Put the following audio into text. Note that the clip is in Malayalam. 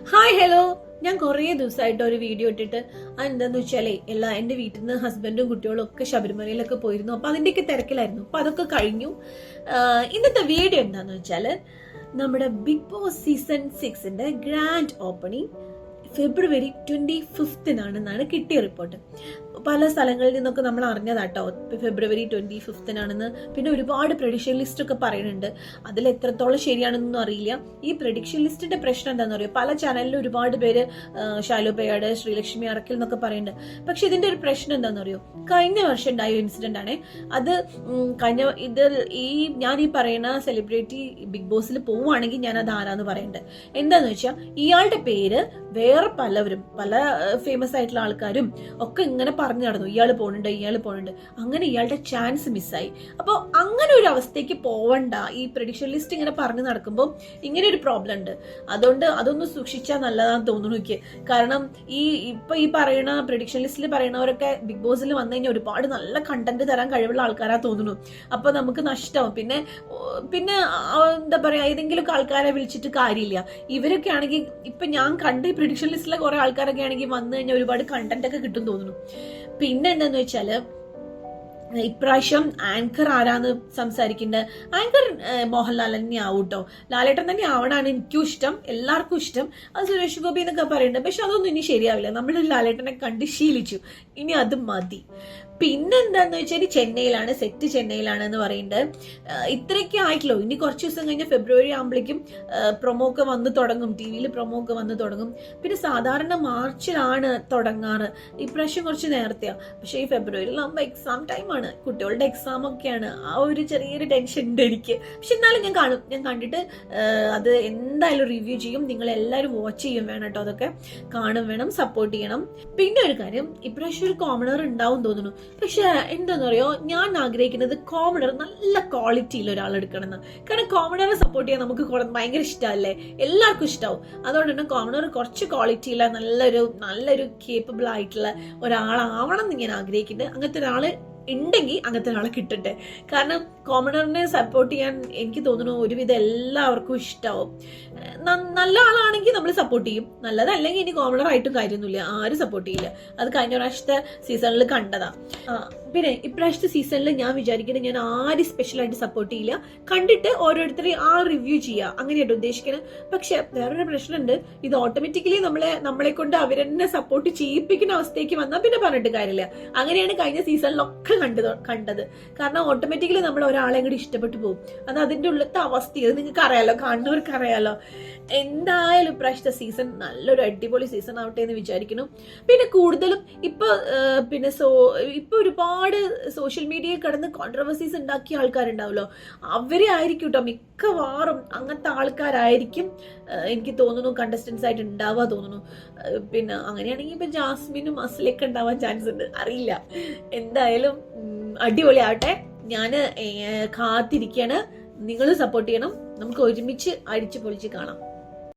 ഹായ് ഹലോ, ഞാൻ കുറേ ദിവസമായിട്ട് ഒരു വീഡിയോ ഇട്ടിട്ട് അതെന്താന്ന് വെച്ചാലേ എൻ്റെ വീട്ടിൽ നിന്ന് ഹസ്ബൻഡും കുട്ടികളും ഒക്കെ ശബരിമലയിലൊക്കെ പോയിരുന്നു. അപ്പൊ അതിന്റെയൊക്കെ തിരക്കിലായിരുന്നു. അപ്പൊ അതൊക്കെ കഴിഞ്ഞു. ഇന്നത്തെ വീഡിയോ എന്താന്ന് വെച്ചാല് നമ്മുടെ ബിഗ് ബോസ് സീസൺ 6ന്റെ ഗ്രാൻഡ് ഓപ്പണിംഗ് ഫെബ്രുവരി 25-നാണെന്നാണ് കിട്ടിയ റിപ്പോർട്ട്. പല സ്ഥലങ്ങളിൽ നിന്നൊക്കെ നമ്മൾ അറിഞ്ഞതാട്ടോ ഫെബ്രുവരി 25-നാണെന്ന്. പിന്നെ ഒരുപാട് പ്രഡിക്ഷൻ ലിസ്റ്റ് ഒക്കെ പറയുന്നുണ്ട്. അതിൽ എത്രത്തോളം ശരിയാണെന്നൊന്നും അറിയില്ല. ഈ പ്രഡിക്ഷൻ ലിസ്റ്റിന്റെ പ്രശ്നം എന്താണെന്ന് അറിയോ, പല ചാനലിലും ഒരുപാട് പേര് ഷാലു പേയാട്, ശ്രീലക്ഷ്മി അറക്കൽ എന്നൊക്കെ പറയുന്നുണ്ട്. പക്ഷെ ഇതിന്റെ ഒരു പ്രശ്നം എന്താണെന്ന് അറിയോ, കഴിഞ്ഞ വർഷം ഉണ്ടായ ഇൻസിഡന്റ് ആണ് അത്. ഞാൻ ഈ പറയുന്ന സെലിബ്രിറ്റി ബിഗ് ബോസിൽ പോവുകയാണെങ്കിൽ ഞാൻ അത് ആരാന്ന് പറയുന്നുണ്ട്. എന്താന്ന് വെച്ചാൽ ഇയാളുടെ പേര് വേറെ പലവരും, പല ഫേമസ് ആയിട്ടുള്ള ആൾക്കാരും ഒക്കെ ഇങ്ങനെ പറഞ്ഞു നടന്നു, ഇയാള് പോണുണ്ട്. അങ്ങനെ ഇയാളുടെ ചാൻസ് മിസ്സായി. അപ്പൊ അങ്ങനെ ഒരു അവസ്ഥയ്ക്ക് പോവണ്ട. ഈ പ്രഡിക്ഷൻ ലിസ്റ്റ് ഇങ്ങനെ പറഞ്ഞു നടക്കുമ്പോൾ ഇങ്ങനെ ഒരു പ്രോബ്ലം ഉണ്ട്. അതുകൊണ്ട് അതൊന്ന് സൂക്ഷിച്ചാൽ നല്ലതാന്ന് തോന്നുന്നു എനിക്ക്. കാരണം ഈ പറയുന്ന പ്രഡിക്ഷൻ ലിസ്റ്റിൽ പറയുന്നവരൊക്കെ ബിഗ് ബോസിൽ വന്നു കഴിഞ്ഞാൽ ഒരുപാട് നല്ല കണ്ടന്റ് തരാൻ കഴിവുള്ള ആൾക്കാരാ തോന്നുന്നു. അപ്പൊ നമുക്ക് നഷ്ടമാവും. പിന്നെ എന്താ പറയാ, ഏതെങ്കിലും ആൾക്കാരെ വിളിച്ചിട്ട് കാര്യമില്ല. ഇവരൊക്കെ ആണെങ്കിൽ ഇപ്പൊ ഞാൻ കണ്ട ഈ പ്രഡിക്ഷൻ ലിസ്റ്റിലെ കുറെ ആൾക്കാരൊക്കെ ആണെങ്കിൽ വന്നു കഴിഞ്ഞാൽ ഒരുപാട് കണ്ടന്റ് ഒക്കെ കിട്ടും തോന്നുന്നു. പിന്നെ എന്താന്ന് വെച്ചാല് ഇപ്രാവശ്യം ആങ്കർ ആരാന്ന് സംസാരിക്കേണ്ടത്, ആങ്കർ മോഹൻലാൽ തന്നെ ആവും കേട്ടോ. ലാലേട്ടൻ തന്നെ ആവണാണ് എനിക്കും ഇഷ്ടം, എല്ലാവർക്കും ഇഷ്ടം. അത് സുരേഷ് ഗോപി എന്നൊക്കെ പറയുന്നുണ്ട്. പക്ഷെ അതൊന്നും ഇനി ശരിയാവില്ല. നമ്മൾ ലാലേട്ടനെ കണ്ട് ശീലിച്ചു, ഇനി അത് മതി. പിന്നെന്താന്ന് വെച്ചാൽ ചെന്നൈയിലാണ്, സെറ്റ് ചെന്നൈയിലാണ് എന്ന് പറയുന്നുണ്ട്. ഇത്രയൊക്കെ ആയിട്ടില്ലോ. ഇനി കുറച്ച് ദിവസം കഴിഞ്ഞ ഫെബ്രുവരി ആകുമ്പോഴേക്കും പ്രൊമോ ഒക്കെ വന്ന് തുടങ്ങും, ടി വിയിൽ പ്രൊമോ ഒക്കെ വന്ന് തുടങ്ങും. പിന്നെ സാധാരണ മാർച്ചിലാണ് തുടങ്ങാറ്, ഇപ്രാവശ്യം കുറച്ച് നേരത്തെയാണ്. പക്ഷെ ഈ ഫെബ്രുവരിയിൽ ആകുമ്പോൾ എക്സാം ടൈമാണ്, കുട്ടികളുടെ എക്സാം ഒക്കെയാണ്. ആ ഒരു ചെറിയൊരു ടെൻഷൻ ഉണ്ട് എനിക്ക്. പക്ഷെ എന്നാലും ഞാൻ കാണും, ഞാൻ കണ്ടിട്ട് അത് എന്തായാലും റിവ്യൂ ചെയ്യും. നിങ്ങൾ എല്ലാവരും വാച്ച് ചെയ്യും വേണം കേട്ടോ. അതൊക്കെ കാണും വേണം, സപ്പോർട്ട് ചെയ്യണം. പിന്നെ ഒരു കാര്യം, ഇപ്രാവശ്യം ഒരു കോമണർ ഉണ്ടാവും തോന്നുന്നു. പക്ഷെ എന്താന്ന് പറയോ, ഞാൻ ആഗ്രഹിക്കുന്നത് കോമണർ നല്ല ക്വാളിറ്റിയിൽ ഒരാൾ എടുക്കണം എന്ന്. കാരണം കോമണറെ സപ്പോർട്ട് ചെയ്യാൻ നമുക്ക് ഭയങ്കര ഇഷ്ടമല്ലേ, എല്ലാവർക്കും ഇഷ്ടമാവും. അതുകൊണ്ട് തന്നെ കോമണർ കുറച്ച് ക്വാളിറ്റിയില്ല, നല്ലൊരു കേപ്പബിൾ ആയിട്ടുള്ള ഒരാളാവണം എന്ന് ഞാൻ ആഗ്രഹിക്കുന്നുണ്ട്. അങ്ങനത്തെ ഒരാള് ഉണ്ടെങ്കിൽ അങ്ങനത്തെ ഒരാളെ കിട്ടട്ടെ. കാരണം കോമണറിനെ സപ്പോർട്ട് ചെയ്യാൻ എനിക്ക് തോന്നുന്നു ഒരുവിധം എല്ലാവർക്കും ഇഷ്ടമാവും. നല്ല ആളാണെങ്കിൽ നമ്മൾ സപ്പോർട്ട് ചെയ്യും, നല്ലതല്ലെങ്കിൽ ഇനി കോമണർ ആയിട്ടും കാര്യമൊന്നുമില്ല, ആരും സപ്പോർട്ട് ചെയ്യില്ല. അത് കഴിഞ്ഞ പ്രാവശ്യത്തെ സീസണിൽ കണ്ടതാ. പിന്നെ ഇപ്രാവശ്യത്തെ സീസണിൽ ഞാൻ വിചാരിക്കുന്നത് ഞാൻ ആരും സ്പെഷ്യലായിട്ട് സപ്പോർട്ട് ചെയ്യില്ല, കണ്ടിട്ട് ഓരോരുത്തരെയും റിവ്യൂ ചെയ്യുക, അങ്ങനെയായിട്ട് ഉദ്ദേശിക്കുന്നത്. പക്ഷെ വേറൊരു പ്രശ്നമുണ്ട്, ഇത് ഓട്ടോമാറ്റിക്കലി നമ്മളെ കൊണ്ട് അവരെന്നെ സപ്പോർട്ട് ചെയ്യിപ്പിക്കുന്ന അവസ്ഥയ്ക്ക് വന്നാൽ പിന്നെ പറഞ്ഞിട്ട് കാര്യമില്ല. അങ്ങനെയാണ് കഴിഞ്ഞ സീസണിലൊക്കെ കണ്ടത്. കാരണം ഓട്ടോമാറ്റിക്കലി നമ്മൾ ഒരാളെ കൂടി ഇഷ്ടപ്പെട്ടു പോകും. അത് അതിന്റെ ഉള്ളത്തെ അവസ്ഥ, അത് നിങ്ങൾക്ക് അറിയാലോ, കാണുന്നവർക്ക് അറിയാലോ. എന്തായാലും ഇപ്രാവശ്യത്തെ സീസൺ നല്ലൊരു അടിപൊളി സീസൺ ആവട്ടെ എന്ന് വിചാരിക്കുന്നു. പിന്നെ കൂടുതലും ഇപ്പൊ ഒരുപാട് സോഷ്യൽ മീഡിയയിൽ കിടന്ന് കോൺട്രവേഴ്സീസ് ഉണ്ടാക്കിയ ആൾക്കാരുണ്ടാവല്ലോ, അവരെ ആയിരിക്കും കേട്ടോ മിക്കവാറും. അങ്ങനത്തെ ആൾക്കാരായിരിക്കും എനിക്ക് തോന്നുന്നു കണ്ടസ്റ്റൻസ് ആയിട്ട് ഉണ്ടാവുക തോന്നുന്നു. പിന്നെ അങ്ങനെയാണെങ്കിൽ ഇപ്പൊ ജാസ്മിനും അസ്ലയൊക്കെ ഉണ്ടാവാൻ ചാൻസ് ഉണ്ട്, അറിയില്ല. എന്തായാലും അടിപൊളി ആവട്ടെ. ഞാന് കാത്തിരിക്കാണ്. നിങ്ങൾ സപ്പോർട്ട് ചെയ്യണം. നമുക്ക് ഒരുമിച്ച് അടിച്ചു പൊളിച്ച് കാണാം.